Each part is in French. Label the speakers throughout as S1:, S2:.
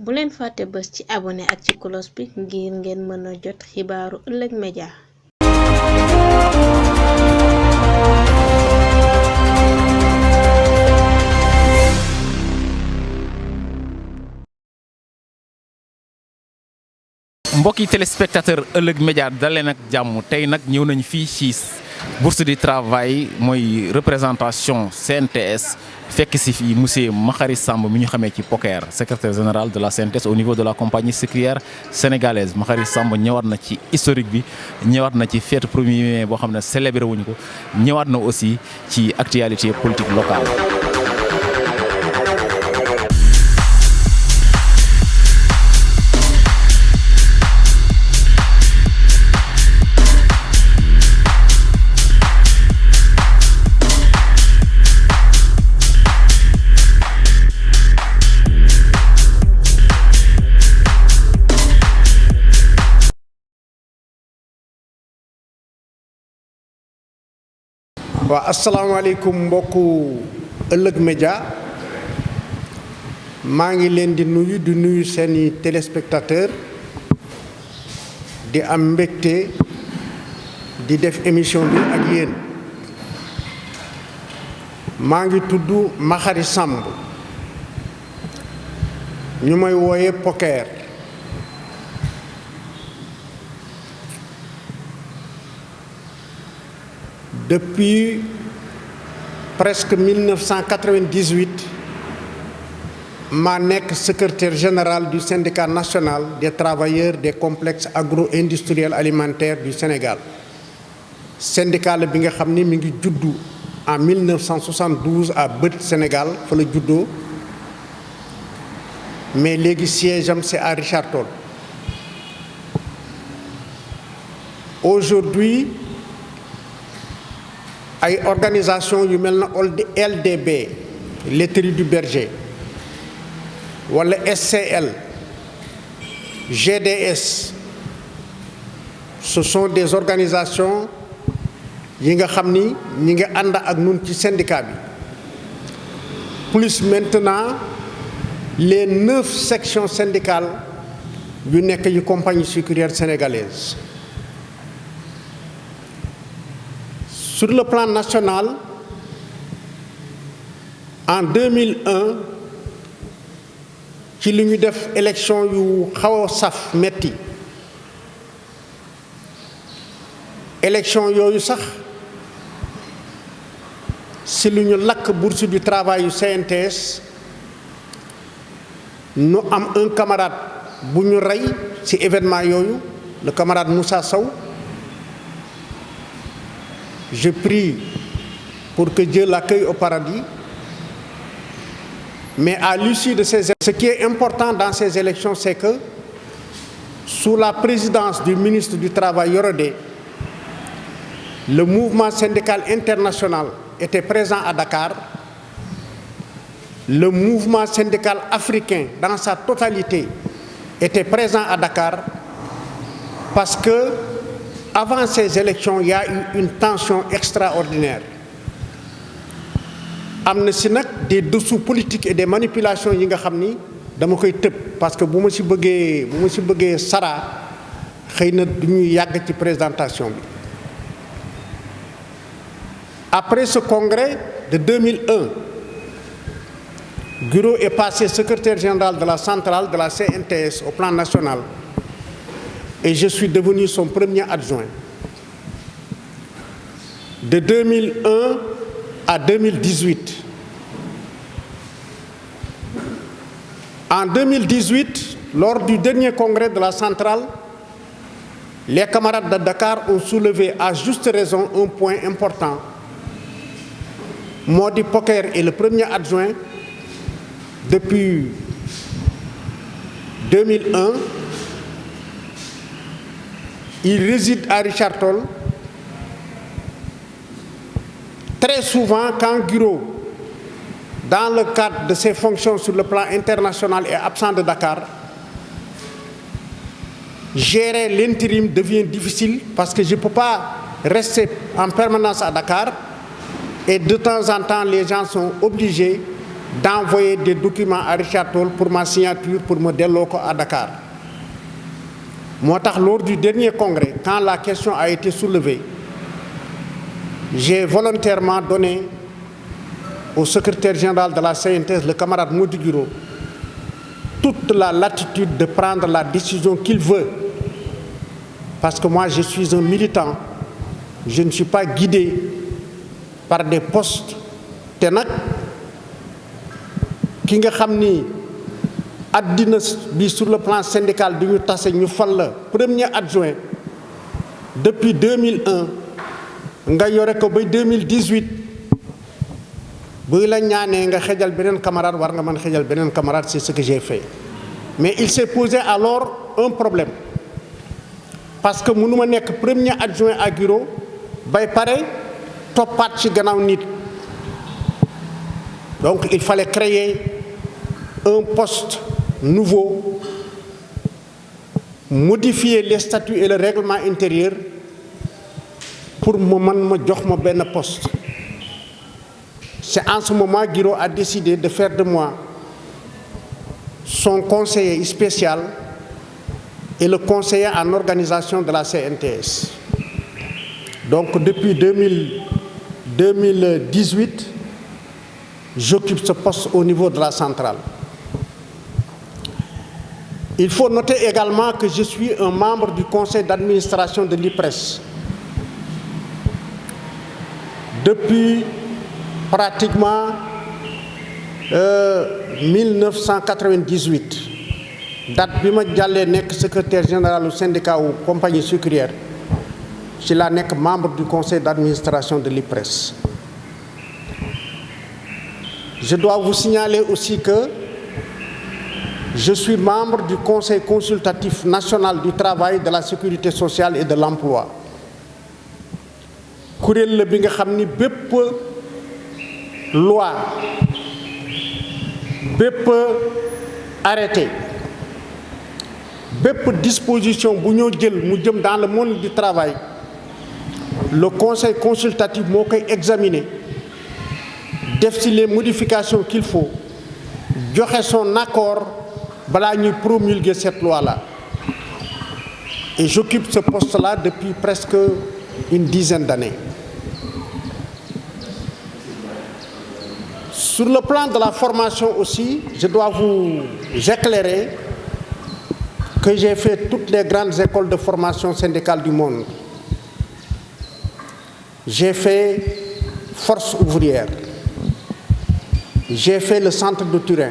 S1: bu leen fàtte bës ci abonné ak ci cloche bi ngir ngeen mën a jot xibaaru ëllëg média.
S2: mbokki téléspectateur ëllëg média daleen ak jàmm tey nag ñëw nañu fii ci bourse du travail mooy représentation CNTS fekk si fii monsieur Makhari Samb mi ñu xamee ci Poker secrétaire général de la CNTS au niveau de la compagnie sucrière sénégalaise. Makhari Samb ñëwaat na ci historique bi, ñëwaat na ci fête 1er mai boo xam ne célébré wuñu ko, ñëwaat na aussi ci actualité politique locale.
S3: waaw asalaamaaleykum mbokku ëllëg média maa ngi leen di nuyu seeni téléspectateur di am mbégte di def émission bi ak yéen maa ngi tudd Makhari Samb ñu may wooye Poker. Depuis presque 1998 maa nekk secrétaire général du syndicat national des travailleurs des complexes agro-industriels alimentaires du Sénégal. syndicat la bi nga xam ni mi ngi juddu en 1972 à Bët Sénégal fa la juddoo mais léegi siège am c'est à Richard Toll. Aujourd'hui ay organisation yu mel na LDB Laiterie du Berger wala SCL GDS ce sont des organisations yi nga xam ni ñi ngi ànd ak ñun ci syndicat bi plus maintenant les 9 sections syndicales yu nekk yu compagnie sucrière sénégalaise. Sur le plan national, en 2001 ci li ñu def élection yu xaw a saf metti élection yooyu sax si lu ñu lakk bourse du travail yu CNTS nu am un camarade bu ñu rey ci événement yooyu le camarade Moussa Sow. Je prie pour que Dieu l'accueille au paradis. Mais à l'issue de ces élections, ce qui est important dans ces élections, c'est que sous la présidence du ministre du Travail Yorodé, le mouvement syndical international était présent à Dakar. Le mouvement syndical africain dans sa totalité était présent à Dakar parce que avant ces élections, il y a eu une tension extraordinaire. am na si nag des dessous politiques et des manipulations yi nga xam ni dama koy tëb parce que bu ma si bëggee sara xëy na du ñuy yàgg ci présentation bi. Après ce congrès de 2001, Guiro est passé secrétaire général de la centrale de la CNTS au plan national. Et je suis devenu son premier adjoint. De 2001 à 2018. En 2018, lors du dernier congrès de la centrale, les camarades de Dakar ont soulevé à juste raison un point important. Modi Poker est le premier adjoint depuis 2001. Il réside à Richard Toll. Très souvent, quand Guiro, dans le cadre de ses fonctions sur le plan international, est absent de Dakar, gérer l'intérim devient difficile parce que je ne peux pas rester en permanence à Dakar. Et de temps en temps, les gens sont obligés d'envoyer des documents à Richard Toll pour ma signature pour me déloquer à Dakar. Lors du dernier congrès, quand la question a été soulevée, j'ai volontairement donné au secrétaire général de la CNTS, le camarade Mody Guiro, toute la latitude de prendre la décision qu'il veut. Parce que moi, je suis un militant. Je ne suis pas guidé par des postes. Tenak, ki nga xamni adina bi sur le plan syndical du ñu tassé ñu fal la premier adjoint depuis 2001 nga yoré ko bay 2018 bu la ñaané nga xéjal benen camarade war nga man xéjal benen camarade, c'est ce que j'ai fait. Mais il s'est posé alors un problème. Parce que mënuma nek premier adjoint à Guiro bay paré topat ci gannaaw nit. Donc il fallait créer un poste nouveau, modifier les statuts et le règlement intérieur pour me jox ma ben poste. C'est en ce moment que Guiro a décidé de faire de moi son conseiller spécial et le conseiller en organisation de la CNTS. Donc depuis 2018, j'occupe ce poste au niveau de la centrale. Il faut noter également que je suis un membre du conseil d'administration de l'IPRES. Depuis pratiquement 1998, date bi ma jàllee nekk secrétaire général du syndicat ou compagnie sucrière, je suis membre du conseil d'administration de l'IPRES. Je dois vous signaler aussi que je suis membre du Conseil consultatif national du travail, de la sécurité sociale et de l'emploi. kuréel la bi nga xamni bépp loi bépp arrêté bépp disposition bu ñoo jël mu jëm dans le monde du travail, le Conseil consultatif moo koy examiner def ci les modifications qu'il faut, joxe son accord balaa ñuy promulguer cette loi-là. Et j'occupe ce poste-là depuis presque une dizaine d'années. Sur le plan de la formation aussi, je dois vous éclairer que j'ai fait toutes les grandes écoles de formation syndicale du monde. J'ai fait Force ouvrière. J'ai fait le centre de Turin.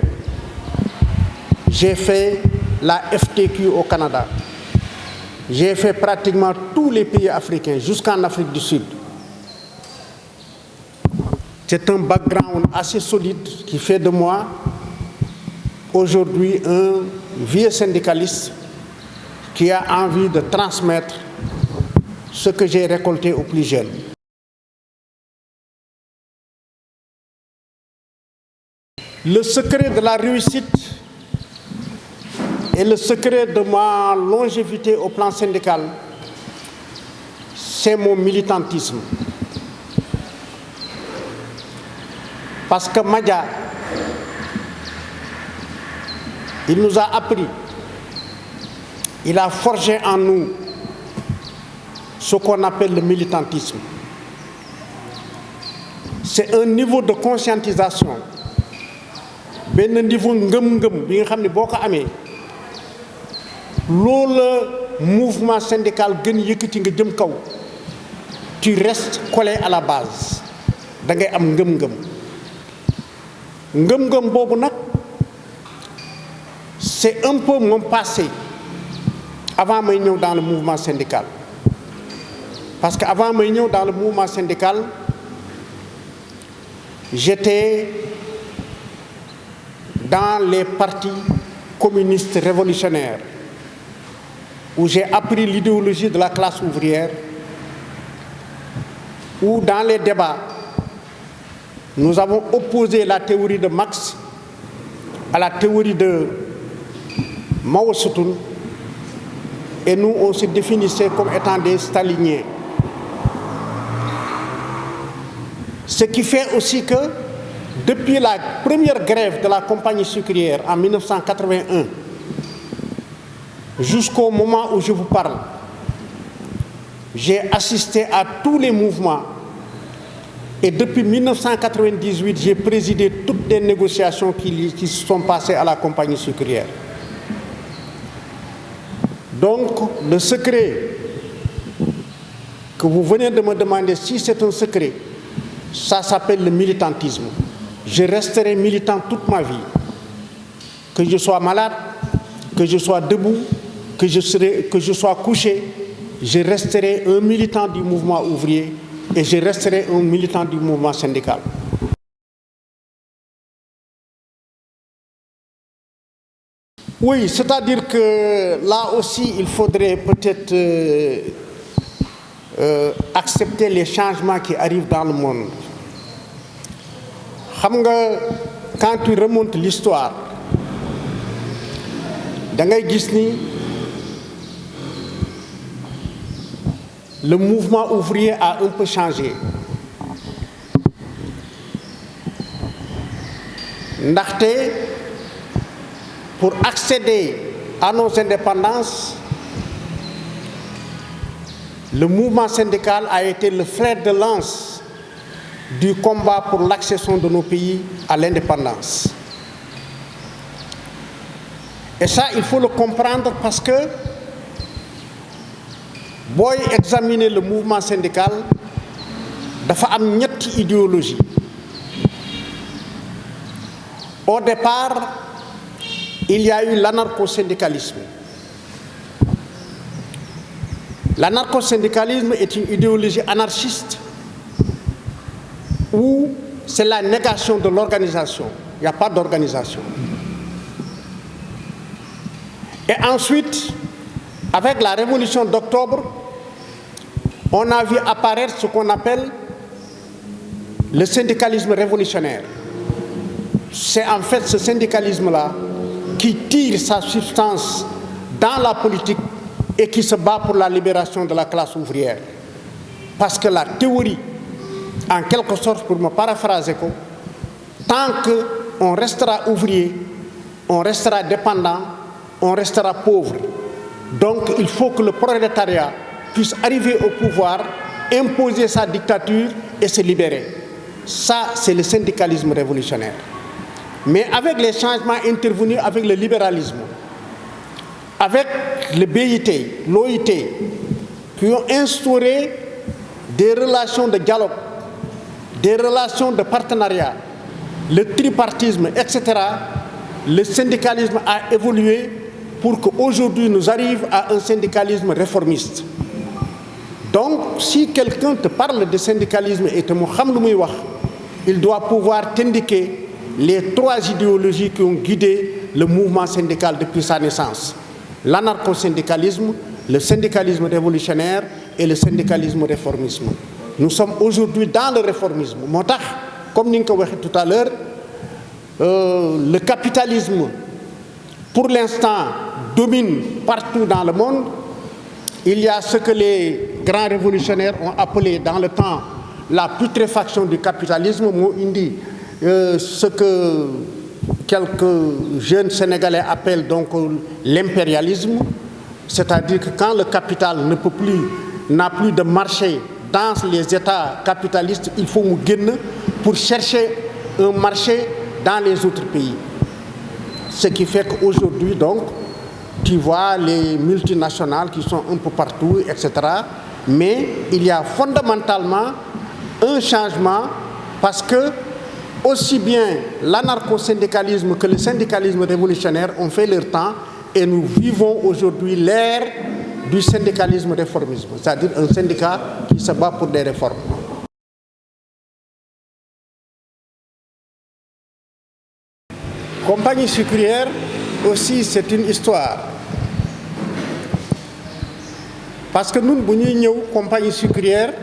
S3: J'ai fait la FTQ au Canada. J'ai fait pratiquement tous les pays africains jusqu'en Afrique du Sud. C'est un background assez solide qui fait de moi aujourd'hui un vieux syndicaliste qui a envie de transmettre ce que j'ai récolté aux plus jeunes. Le secret de la réussite et le secret de ma longévité au plan syndical, c'est mon militantisme. Parce que Madia, il nous a appris, il a forgé en nous ce qu'on appelle le militantisme. C'est un niveau de conscientisation, un niveau ngëm-ngëm bi nga xam ne boo ko amee loolu mouvement syndical gën yëkkati nga jëm kaw, tu restes collé à la base da ngay am ngëm-ngëm. Ngëm-ngëm boobu nag c'est un peu mon passé avant may ñëw dans le mouvement syndical. Parce que avant may ñëw dans le mouvement syndical, j'étais dans les partis communistes révolutionnaires où j'ai appris l'idéologie de la classe ouvrière, où dans les débats, nous avons opposé la théorie de Marx à la théorie de Mao Tse-tung, et nous, on se définissait comme étant des staliniens. Ce qui fait aussi que depuis la première grève de la compagnie sucrière en 1981 jusqu'au moment où je vous parle, j'ai assisté à tous les mouvements et depuis 1998, j'ai présidé toutes les négociations qui se sont passées à la compagnie sucrière. Donc, le secret que vous venez de me demander, si c'est un secret, ça s'appelle le militantisme. Je resterai militant toute ma vie. Que je sois malade, que je sois debout, que je sois couché, je resterai un militant du mouvement ouvrier et je resterai un militant du mouvement syndical. Oui, c'est-à-dire que là aussi, il faudrait peut-être accepter les changements qui arrivent dans le monde. Quand tu remontes l'histoire, da ngay gis ni le mouvement ouvrier a un peu changé. Ndaxte, pour accéder à nos indépendances, le mouvement syndical a été le fer de lance du combat pour l'accession de nos pays à l'indépendance. Et ça, il faut le comprendre parce que, boy examiner le mouvement syndical, dafa am ñetti idéologie. Au départ, il y a eu l'anarcho-syndicalisme. L'anarcho-syndicalisme est une idéologie anarchiste où c'est la négation de l'organisation. Il n'y a pas d'organisation. Et ensuite, avec la révolution d'octobre, on a vu apparaître ce qu'on appelle le syndicalisme révolutionnaire. C'est en fait ce syndicalisme-là qui tire sa substance dans la politique et qui se bat pour la libération de la classe ouvrière. Parce que la théorie, en quelque sorte, pour me paraphraser, tant qu'on restera ouvrier, on restera dépendant, on restera pauvre. Donc il faut que le prolétariat puisse arriver au pouvoir, imposer sa dictature et se libérer. Ça, c'est le syndicalisme révolutionnaire. Mais avec les changements intervenus avec le libéralisme, avec le BIT, l'OIT, qui ont instauré des relations de dialogue, des relations de partenariat, le tripartisme, etc., le syndicalisme a évolué pour qu'aujourd'hui nous arrivions à un syndicalisme réformiste. Donc, si quelqu'un te parle de syndicalisme et te wax, il doit pouvoir t'indiquer les trois idéologies qui ont guidé le mouvement syndical depuis sa naissance. L'anarcho-syndicalisme, le syndicalisme révolutionnaire et le syndicalisme réformisme. Nous sommes aujourd'hui dans le réformisme. Comme nous l'avons dit tout à l'heure, le capitalisme, pour l'instant, domine partout dans le monde. Il y a ce que les grands révolutionnaires ont appelé dans le temps la putréfaction du capitalisme, ce que quelques jeunes Sénégalais appellent donc l'impérialisme, c'est-à-dire que quand le capital n'a plus de marché dans les États capitalistes, il faut gagner pour chercher un marché dans les autres pays. Ce qui fait qu'aujourd'hui, donc, tu vois les multinationales qui sont un peu partout, etc. Mais il y a fondamentalement un changement parce que aussi bien l'anarcho-syndicalisme que le syndicalisme révolutionnaire ont fait leur temps et nous vivons aujourd'hui l'ère du syndicalisme réformisme, c'est-à-dire un syndicat qui se bat pour des réformes. Compagnie sucrière aussi, c'est une histoire. Parce que nous, compagnie sucrière,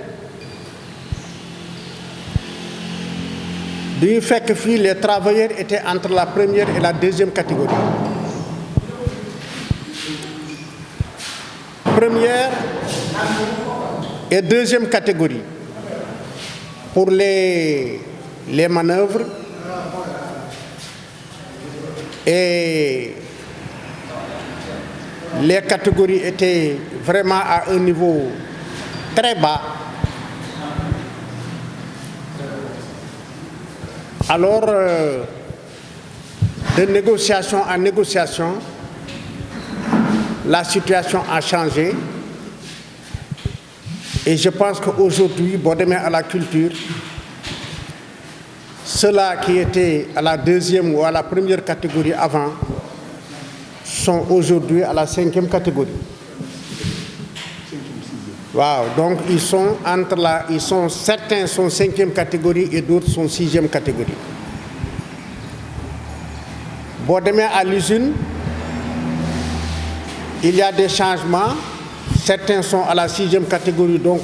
S3: du fait que les travailleurs étaient entre la première et la deuxième catégorie. Première et deuxième catégorie pour les manœuvres et les catégories étaient vraiment à un niveau très bas. Alors, de négociation en négociation, la situation a changé. Et je pense qu'aujourd'hui, bon, demain à la culture, ceux-là qui étaient à la deuxième ou à la première catégorie avant sont aujourd'hui à la cinquième catégorie. Wow, donc ils sont certains sont cinquième catégorie et d'autres sont sixième catégorie. Bon, demain à l'usine, il y a des changements. Certains sont à la sixième catégorie, donc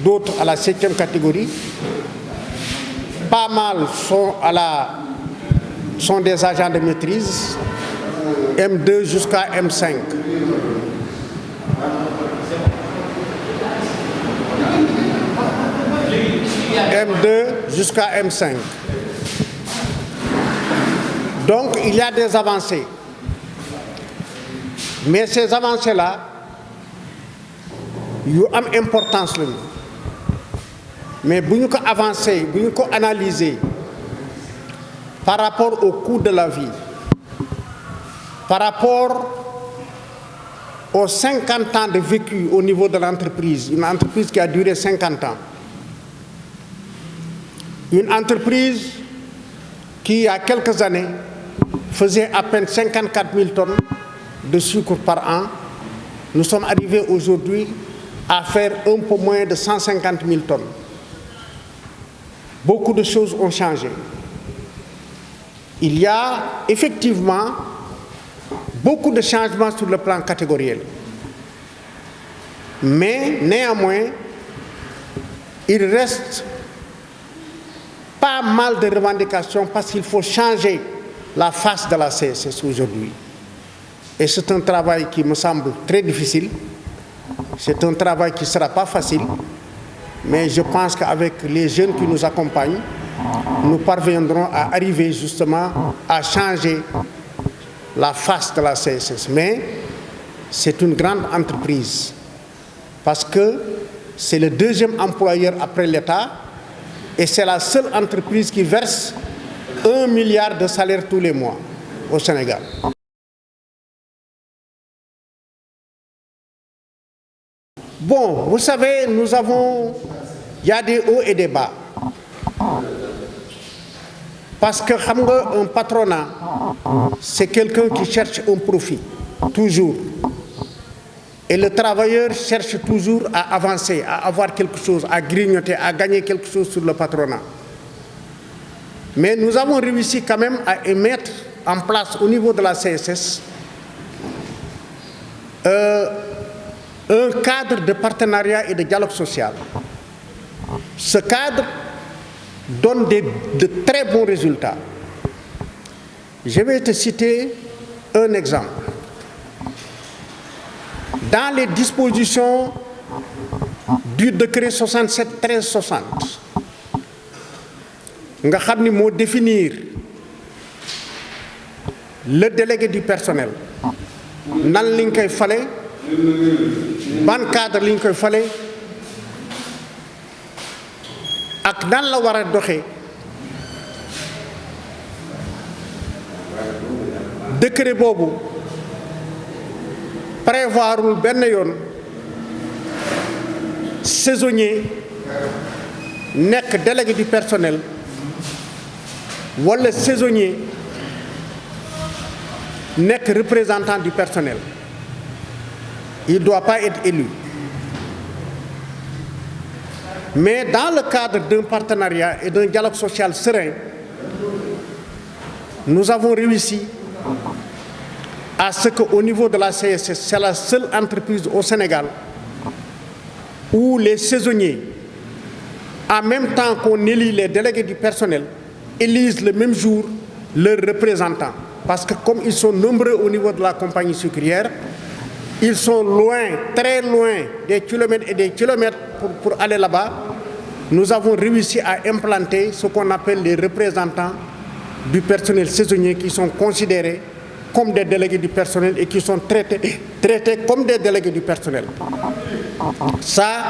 S3: d'autres à la septième catégorie. Pas mal sont des agents de maîtrise, M2 jusqu'à M5. M2 jusqu'à M5. Donc, il y a des avancées. Mais ces avancées-là, yu am importance lañu mais bu ñu ko avancer bu ñu ko analyser par rapport au coût de la vie, par rapport aux 50 ans de vécu au niveau de l'entreprise, une entreprise qui a duré 50 ans, une entreprise qui, il y a quelques années, faisait à peine 54 000 tonnes de sucre par an, nous sommes arrivés aujourd'hui à faire un peu moins de 150 000 tonnes. Beaucoup de choses ont changé. Il y a effectivement beaucoup de changements sur le plan catégoriel. Mais néanmoins, il reste pas mal de revendications parce qu'il faut changer la face de la CSS aujourd'hui. Et c'est un travail qui me semble très difficile. C'est un travail qui ne sera pas facile. Mais je pense qu'avec les jeunes qui nous accompagnent, nous parviendrons à arriver justement à changer la face de la CSS. Mais c'est une grande entreprise parce que c'est le deuxième employeur après l'État et c'est la seule entreprise qui verse 1 milliard de salaires tous les mois au Sénégal. Bon, vous savez, il y a des hauts et des bas. Parce que un patronat, c'est quelqu'un qui cherche un profit, toujours. Et le travailleur cherche toujours à avancer, à avoir quelque chose, à grignoter, à gagner quelque chose sur le patronat. Mais nous avons réussi quand même à mettre en place au niveau de la CSS un cadre de partenariat et de dialogue social. Ce cadre donne de très bons résultats. Je vais te citer un exemple. Dans les dispositions du décret 67-1360, nga xam ni moo définir le délégué du personnel nan liñ koy fale ban cadre liñ koy fale ak nan la war a doxee décret boobu prévoirul benn yoon saisonnier nekk délégué du personnel wala saisonnier nekk représentant du personnel. Il ne doit pas être élu. Mais dans le cadre d'un partenariat et d'un dialogue social serein, nous avons réussi à ce qu'au niveau de la CSS, c'est la seule entreprise au Sénégal où les saisonniers, en même temps qu'on élit les délégués du personnel, élisent le même jour leurs représentants. Parce que comme ils sont nombreux au niveau de la compagnie sucrière, ils sont loin, très loin, des kilomètres et des kilomètres pour aller là-bas. Nous avons réussi à implanter ce qu'on appelle les représentants du personnel saisonnier qui sont considérés comme des délégués du personnel et qui sont traités comme des délégués du personnel. Ça,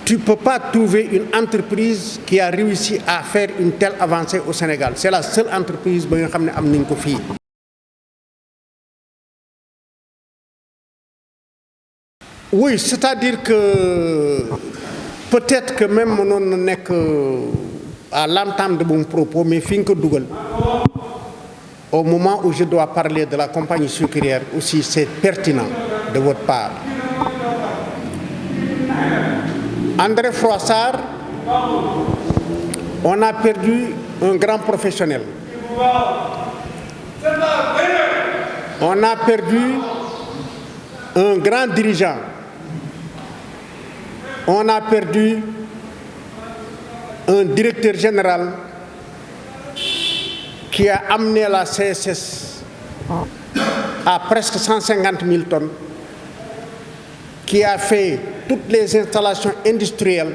S3: tu ne peux pas trouver une entreprise qui a réussi à faire une telle avancée au Sénégal. C'est la seule entreprise qui a fait. Oui, c'est-à-dire que peut-être que même on n'est à l'entame de mon propos, mais fin que Dougal, au moment où je dois parler de la compagnie sucrière aussi, c'est pertinent de votre part. André Froissart, on a perdu un grand professionnel. On a perdu un grand dirigeant. On a perdu un directeur général qui a amené la CSS à presque 150 000 tonnes, qui a fait toutes les installations industrielles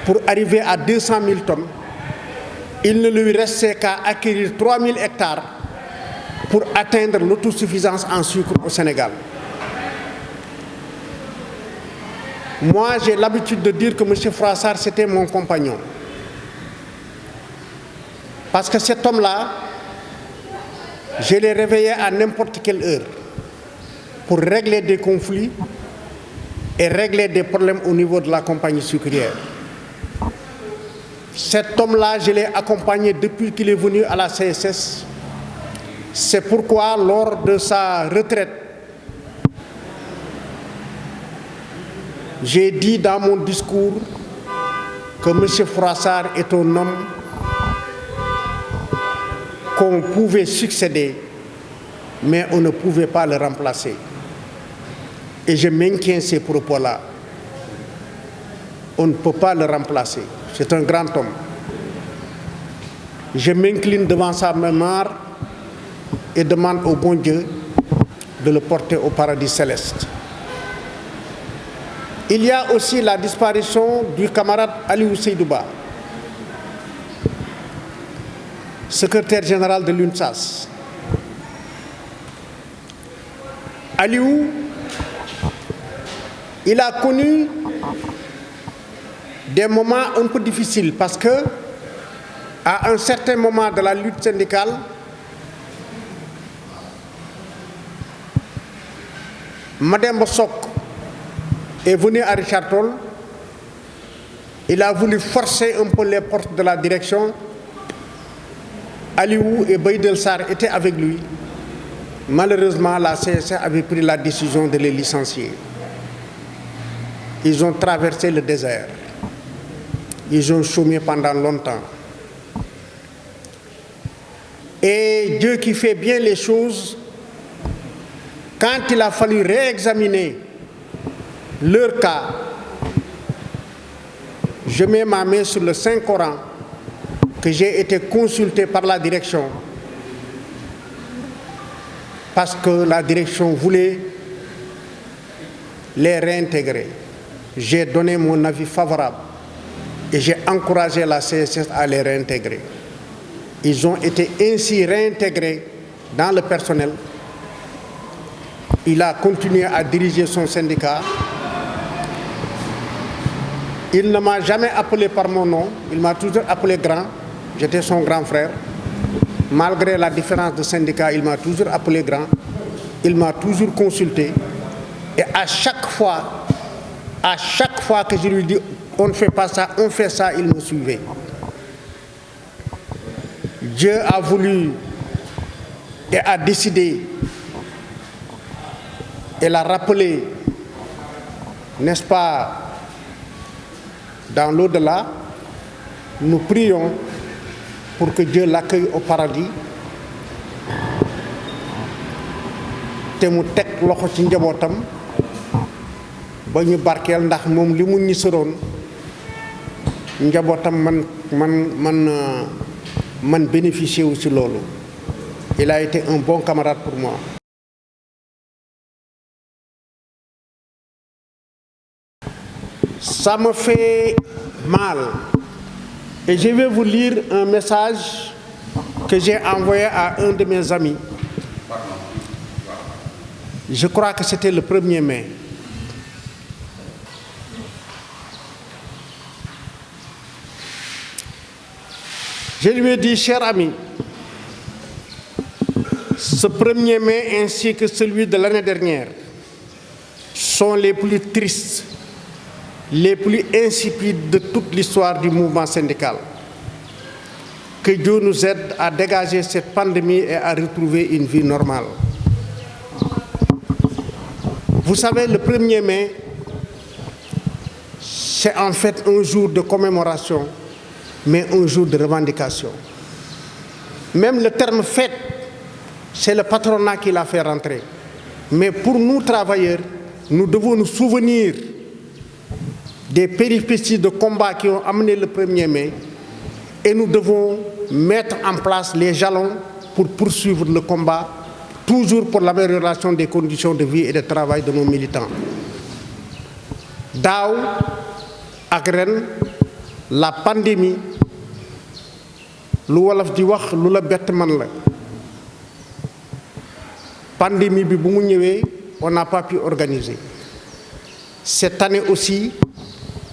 S3: pour arriver à 200 000 tonnes. Il ne lui restait qu'à acquérir 3 000 hectares pour atteindre l'autosuffisance en sucre au Sénégal. Moi, j'ai l'habitude de dire que M. Froissart, c'était mon compagnon. Parce que cet homme-là, je l'ai réveillé à n'importe quelle heure pour régler des conflits et régler des problèmes au niveau de la compagnie sucrière. Cet homme-là, je l'ai accompagné depuis qu'il est venu à la CSS. C'est pourquoi, lors de sa retraite, j'ai dit dans mon discours que M. Froissart est un homme qu'on pouvait succéder, mais on ne pouvait pas le remplacer. Et je maintiens ces propos-là. On ne peut pas le remplacer. C'est un grand homme. Je m'incline devant sa mémoire et demande au bon Dieu de le porter au paradis céleste. Il y a aussi la disparition du camarade Aliou Seydouba, secrétaire général de l'UNSAS. Aliou, il a connu des moments un peu difficiles parce que, à un certain moment de la lutte syndicale, Madame Bossok est venu à Richard Toll. Il a voulu forcer un peu les portes de la direction. Aliou et Baïdel Sarr étaient avec lui. Malheureusement, la CSA avait pris la décision de les licencier. Ils ont traversé le désert. Ils ont chômé pendant longtemps. Et Dieu qui fait bien les choses, quand il a fallu réexaminer leur cas, je mets ma main sur le Saint-Coran que j'ai été consulté par la direction parce que la direction voulait les réintégrer. J'ai donné mon avis favorable et j'ai encouragé la CSS à les réintégrer. Ils ont été ainsi réintégrés dans le personnel. Il a continué à diriger son syndicat. Il ne m'a jamais appelé par mon nom, il m'a toujours appelé grand. J'étais son grand frère. Malgré la différence de syndicat, il m'a toujours appelé grand. Il m'a toujours consulté. Et à chaque fois que je lui dis on ne fait pas ça, on fait ça, il me suivait. Dieu a voulu et a décidé et l'a rappelé, n'est-ce pas, dans l'au-delà. Nous prions pour que Dieu l'accueille au paradis. Te mu tek loxo ci njabootam ba ñu barkeel ndax moom li mu ñisaroon njabootam man bénéficier wu ci loolu. Il a été un bon camarade pour moi. Ça me fait mal Et je vais vous lire un message que j'ai envoyé à un de mes amis. Je crois que c'était le 1er mai. Je lui ai dit, cher ami, ce 1er mai ainsi que celui de l'année dernière sont les plus tristes, les plus insipides de toute l'histoire du mouvement syndical. Que Dieu nous aide à dégager cette pandémie et à retrouver une vie normale. Vous savez, le 1er mai, c'est en fait un jour de commémoration, mais un jour de revendication. Même le terme fête, c'est le patronat qui l'a fait rentrer. Mais pour nous, travailleurs, nous devons nous souvenir des péripéties de combat qui ont amené le 1er mai et nous devons mettre en place les jalons pour poursuivre le combat, toujours pour l'amélioration des conditions de vie et de travail de nos militants. Daaw ak ren la pandémie lu wolof di wax lu la bett man la pandémie bi bu mu ñëwee on n'a pas pu organiser. Cette année aussi,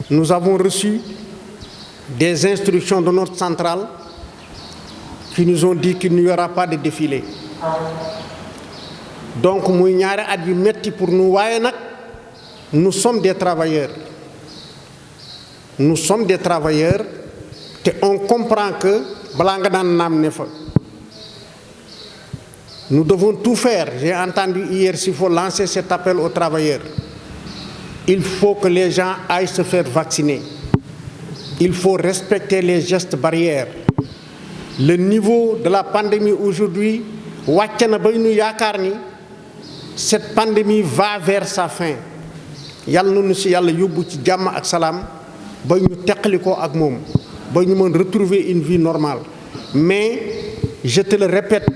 S3: nous avons reçu des instructions de notre centrale qui nous ont dit qu'il n'y aura pas de défilé. Donc muy ñaari at yu metti pour nous, waaye nag nous sommes des travailleurs. Nous sommes des travailleurs et on comprend que balaa nga daan naam ne fa. Nous devons tout faire. J'ai entendu hier s'il faut lancer cet appel aux travailleurs. Il faut que les gens aillent se faire vacciner. Il faut respecter les gestes barrières. Le niveau de la pandémie aujourd'hui, wàcc na ba ñu yaakaar ni cette pandémie va vers sa fin. Yàlla na nu ci Yàlla yóbbu ci jàmm ak salaam ba ñu teqali ko ak moom ba ñu mën retrouver une vie normale. Mais je te le répète,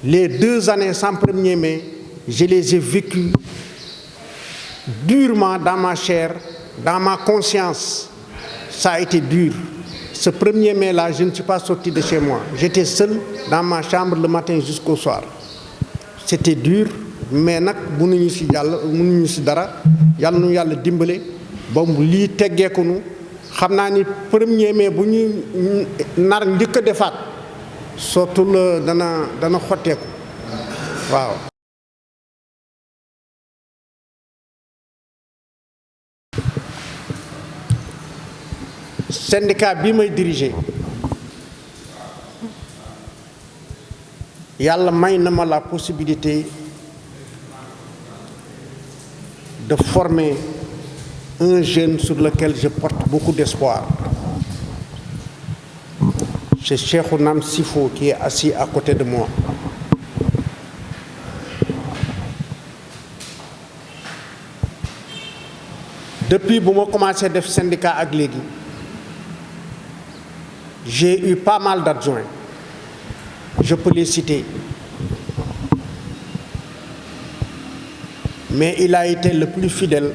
S3: les 2 années sans 1er mai, je les ai vécues durement dans ma chair, dans ma conscience. Ça a été dur. Ce 1er mai-là, je ne suis pas sorti de chez moi. J'étais seul dans ma chambre le matin jusqu'au soir. C'était dur, mais nag mënuñu ci Yàlla mënuñu ci dara Yàlla nu Yàlla dimbale ba lii teggeeku nu. Xam naa ni 1er mai bu ñu nar njëkk a defaat sootul dana xotteeku waaw. Syndicat bi may diriger Yàlla may na ma la possibilité de former un jeune sur lequel je porte beaucoup d'espoir. C'est Cheikhouna Sifo qui est assis à côté de moi. Depuis que j'ai commencé à faire syndicat ak légui, j'ai eu pas mal d'adjoints. Je peux les citer. Mais il a été le plus fidèle.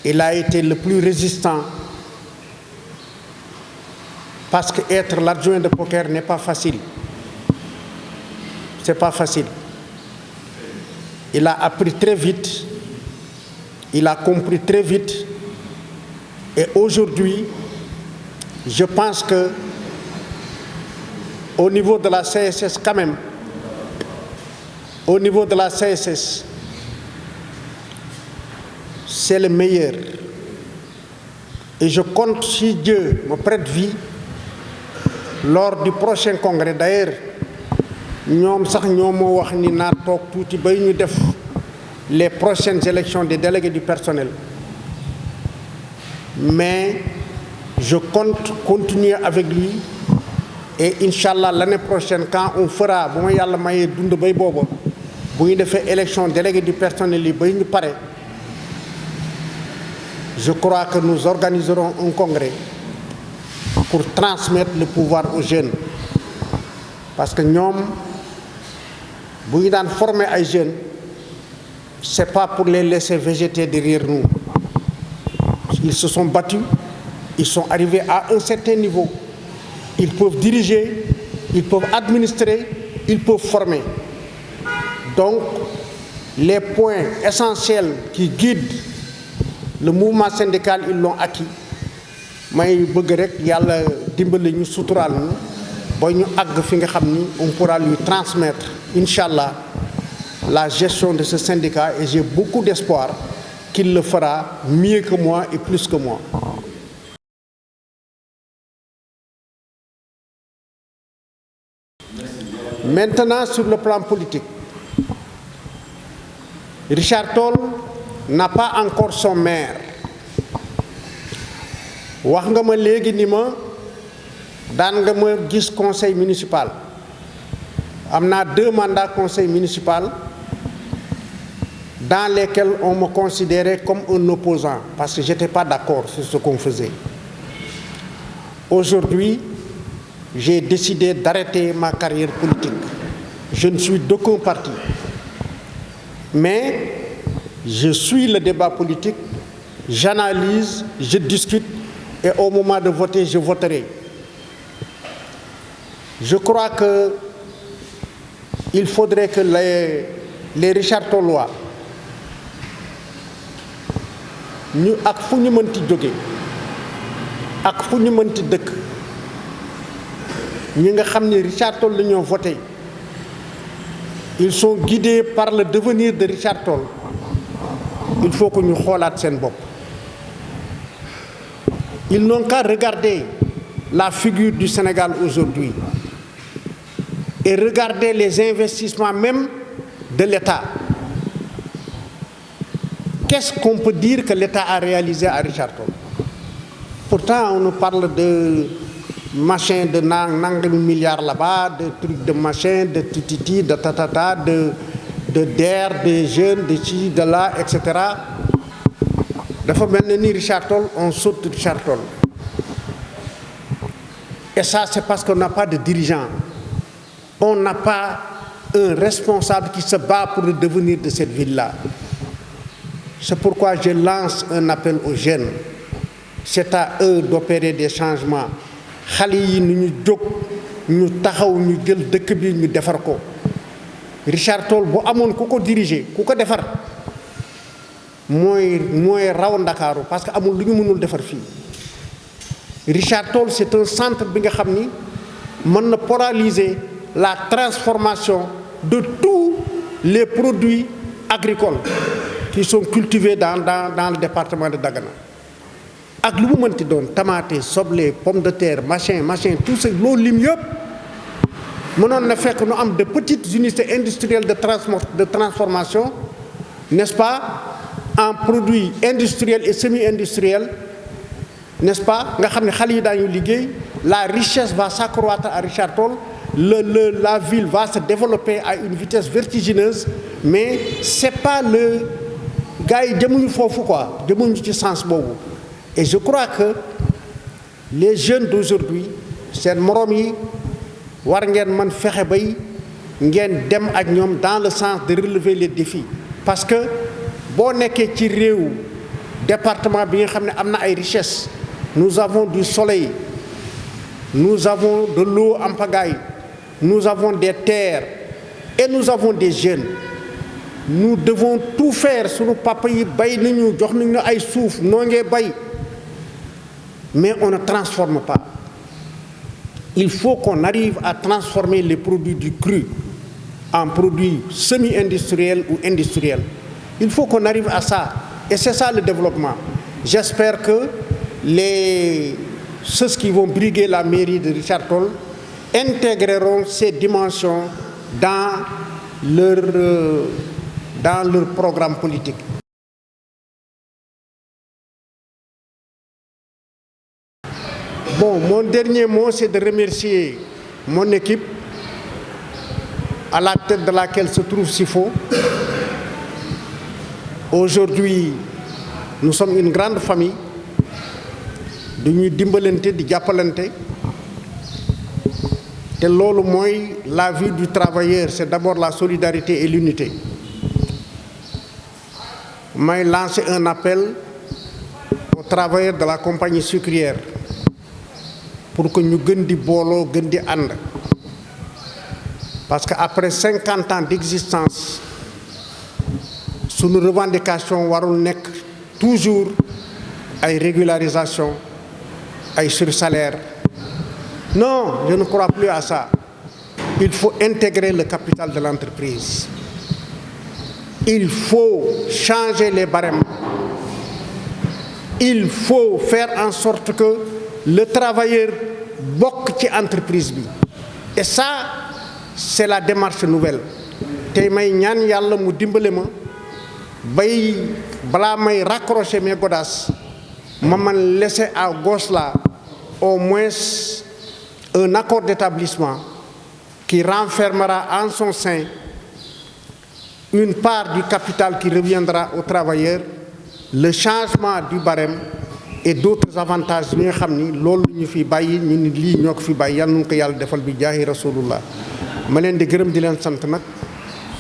S3: Il a été le plus résistant. Parce que être l'adjoint de Poker n'est pas facile. C'est pas facile. Il a appris très vite. Il a compris très vite. Et aujourd'hui, je pense que au niveau de la CSS quand même, au niveau de la CSS, c'est le meilleur. Et je compte, si Dieu me prête vie, lors du prochain congrès. D'ailleurs, nous avons les prochaines élections des délégués du personnel. Mais je compte continuer avec lui. Et Inch'Allah, l'année prochaine, quand on fera, élection délégué du personnel, je crois que nous organiserons un congrès pour transmettre le pouvoir aux jeunes. Parce que nous, si nous formons les jeunes, ce n'est pas pour les laisser végéter derrière nous. Ils se sont battus, Ils sont arrivés à un certain niveau. Ils peuvent diriger, ils peuvent administrer, ils peuvent former. Donc, les points essentiels qui guident le mouvement syndical, ils l'ont acquis. may bëgg rek yàlla dimbali ñu suturaal ñu ba ñu àgg fi nga xam ni on pourra lui transmettre Inch'Allah la gestion de ce syndicat et j'ai beaucoup d'espoir qu'il le fera mieux que moi et plus que moi. Maintenant, sur le plan politique, Richard Toll n'a pas encore son maire. wax nga ma léegi ni ma daan nga ma gis conseil municipal am naa 2 mandats conseil municipal dans lesquels on me considérait comme un opposant parce que j'étais pas d'accord sur ce qu'on faisait. Aujourd'hui, j'ai décidé d'arrêter ma carrière politique. Je ne suis d'aucun parti. Mais je suis le débat politique, j'analyse, je discute et au moment de voter, je voterai. Je crois que il faudrait que les Richard Tollois ñu ak fu ñu mënti jóge ak fu ñu mënti dëkk ñi nga xam ne Richard Toll la ñoo voté ils sont guidés par le devenir de Richard Toll. Il faut que ñu xoolaat seen bopp. Ils n'ont qu'à regarder la figure du Sénégal aujourd'hui et regarder les investissements même de l'État. Qu'est-ce qu'on peut dire que l'État a réalisé à Richard Toll? Pourtant, on nous parle de machin, de nangami milliards là-bas, de trucs de machin, de tititi, de tatata, de DER, de jeunes, de ci, de là, etc. Dafa mel ni Richard Toll, on saute Richard Toll. Et ça, c'est parce qu'on n'a pas de dirigeant. On n'a pas un responsable qui se bat pour le devenir de cette ville-là. C'est pourquoi je lance un appel aux jeunes. C'est à eux d'opérer des changements. Xale yi nu ñu jóg ñu taxaw ñu jël dëkk bi ñu defar ko. Richard Toll bu amoon ku ko diriger ku ko defar mooy raw Ndakaaru parce que amul lu ñu mënul defar fii. Richard Toll c'est un centre bi nga xam ni mën na paralyser la transformation de tous les produits agricoles qui sont cultivés dans le département de Dagana. ak lu mu mënti doon tomate soble pomme de terre machin tout ce loolu lim yëpp mënoon na fekk nu am de petites unités industrielles de transformation, n'est-ce pas, en produits industriels et semi-industriels, n'est-ce pas, nga xam ne xale yi daañu liggéey, la richesse va s'accroître à Richard Toll, la ville va se développer à une vitesse vertigineuse, mais c'est pas le gars yi jëmuñu foofu quoi, jëmuñu ci sens boobu. Et je crois que les jeunes d'aujourd'hui seen moroom yi war ngeen mën fexe bay ngeen dem ak ñoom dans le sens de relever les défis parce que boo nekkee ci réew département bi nga xam ne am na ay richesses, nous avons du soleil, nous avons de l'eau en pagaille, nous avons des terres et nous avons des jeunes. Nous devons tout faire. Sunu papa yi bay nañu jox nañu ay suuf noo ngee bay. Mais on ne transforme pas. Il faut qu'on arrive à transformer les produits du cru en produits semi-industriels ou industriels. Il faut qu'on arrive à ça. Et c'est ça le développement. J'espère que ceux qui vont briguer la mairie de Richard Toll intégreront ces dimensions dans leur programme politique. Bon, mon dernier mot, c'est de remercier mon équipe, à la tête de laquelle se trouve Sifo. Aujourd'hui, nous sommes une grande famille. Dañuy dimbalante di jàppalante. Te loolu mooy la vie du travailleur, c'est d'abord la solidarité et l'unité. May lancer un appel au travailleurs de la compagnie sucrière pour que ñu gën di booloo gën di ànd parce que après 50 ans d'existence sunu revendication warul nekk toujours ay régularisation ay sursalaire. Non, je ne crois plus à ça. Il faut intégrer le capital de l'entreprise. Il faut changer les barèmes. Il faut faire en sorte que le travailleur bokk ci entreprise bi. Et ça, c'est la démarche nouvelle. Tey may ñaan yàlla mu dimbale ma bay balaa may raccrocher mes godasses ma man laisser à gauche là au moins un accord d'établissement qui renfermera en son sein une part du capital qui reviendra aux travailleurs, le changement du barème et d'autres avantages bi nga xam ni loolu ñu fi bàyyi ñu ni lii ñoo ko fi bàyyi yal nañu ko yàlla defal bi jaahi rasulullah. ma leen di gërëm di leen sant nag.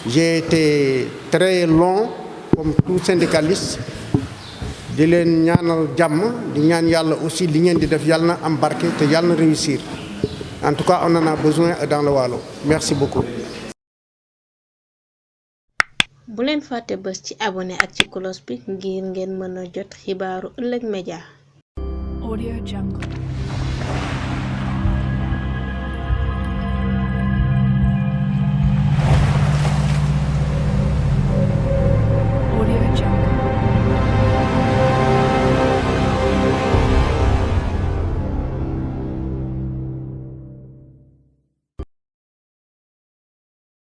S3: J'ai été très long comme tout syndicaliste di leen ñaanal jàmm di ñaan yàlla aussi li ngeen di def yàlla na am barke te yàlla na réussir. En tout cas, on en a besoin dans le Waalo. Merci beaucoup.
S1: bu leen fàtte bës ci abonné ak ci cloche bi ngir ngeen mën a jot xibaaru Ëllëg Média.
S4: Audio Jungle.